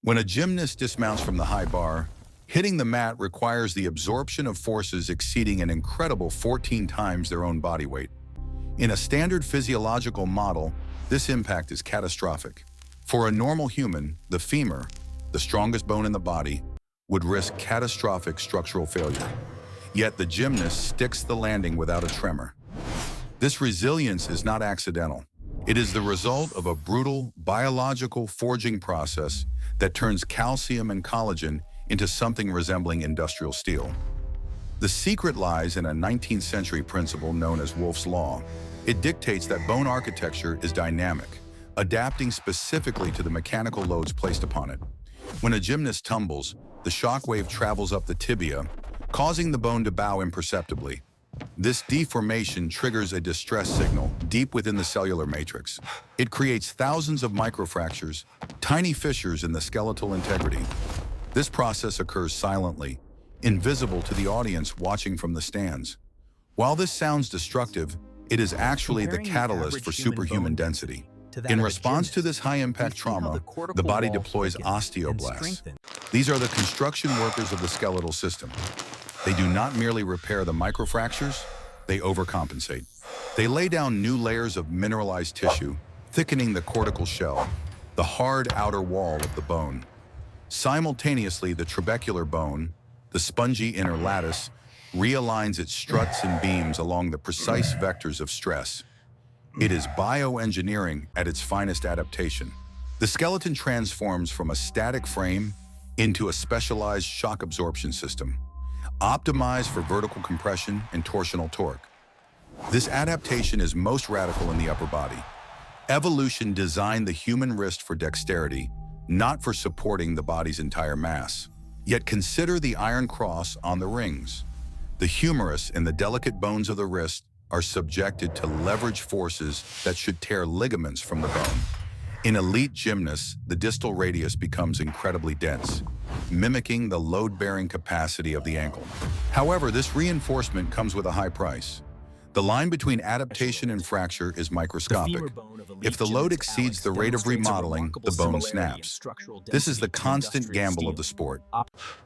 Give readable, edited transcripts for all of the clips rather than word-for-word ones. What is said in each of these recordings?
When a gymnast dismounts from the high bar, hitting the mat requires the absorption of forces exceeding an incredible 14 times their own body weight. In a standard physiological model, this impact is catastrophic. For a normal human, the femur, the strongest bone in the body, would risk catastrophic structural failure. Yet the gymnast sticks the landing without a tremor. This resilience is not accidental. It is the result of a brutal biological forging process that turns calcium and collagen into something resembling industrial steel. The secret lies in a 19th century principle known as Wolff's Law. It dictates that bone architecture is dynamic, adapting specifically to the mechanical loads placed upon it. When a gymnast tumbles, the shock wave travels up the tibia, causing the bone to bow imperceptibly. This deformation triggers a distress signal deep within the cellular matrix. It creates thousands of microfractures, tiny fissures in the skeletal integrity. This process occurs silently, invisible to the audience watching from the stands. While this sounds destructive, it is actually the catalyst for superhuman density. In response to this high-impact trauma, the body deploys osteoblasts. These are the construction workers of the skeletal system. They do not merely repair the microfractures, they overcompensate. They lay down new layers of mineralized tissue, thickening the cortical shell, the hard outer wall of the bone. Simultaneously, the trabecular bone, the spongy inner lattice, realigns its struts and beams along the precise vectors of stress. It is bioengineering at its finest adaptation. The skeleton transforms from a static frame into a specialized shock absorption system, optimized for vertical compression and torsional torque. This adaptation is most radical in the upper body. Evolution designed the human wrist for dexterity, not for supporting the body's entire mass. Yet consider the iron cross on the rings. The humerus and the delicate bones of the wrist are subjected to leverage forces that should tear ligaments from the bone. In elite gymnasts, the distal radius becomes incredibly dense, mimicking the load-bearing capacity of the ankle. However, this reinforcement comes with a high price. The line between adaptation and fracture is microscopic. If the load exceeds the rate of remodeling, the bone snaps. This is the constant gamble of the sport.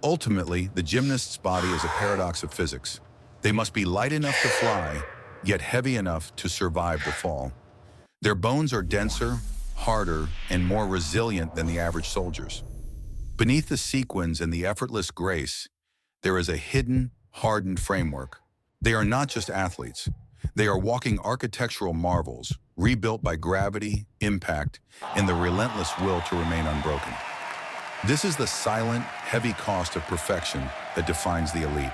Ultimately, the gymnast's body is a paradox of physics. They must be light enough to fly, yet heavy enough to survive the fall. Their bones are denser, harder, and more resilient than the average soldier's. Beneath the sequins and the effortless grace, there is a hidden, hardened framework. They are not just athletes. They are walking architectural marvels, rebuilt by gravity, impact, and the relentless will to remain unbroken. This is the silent, heavy cost of perfection that defines the elite.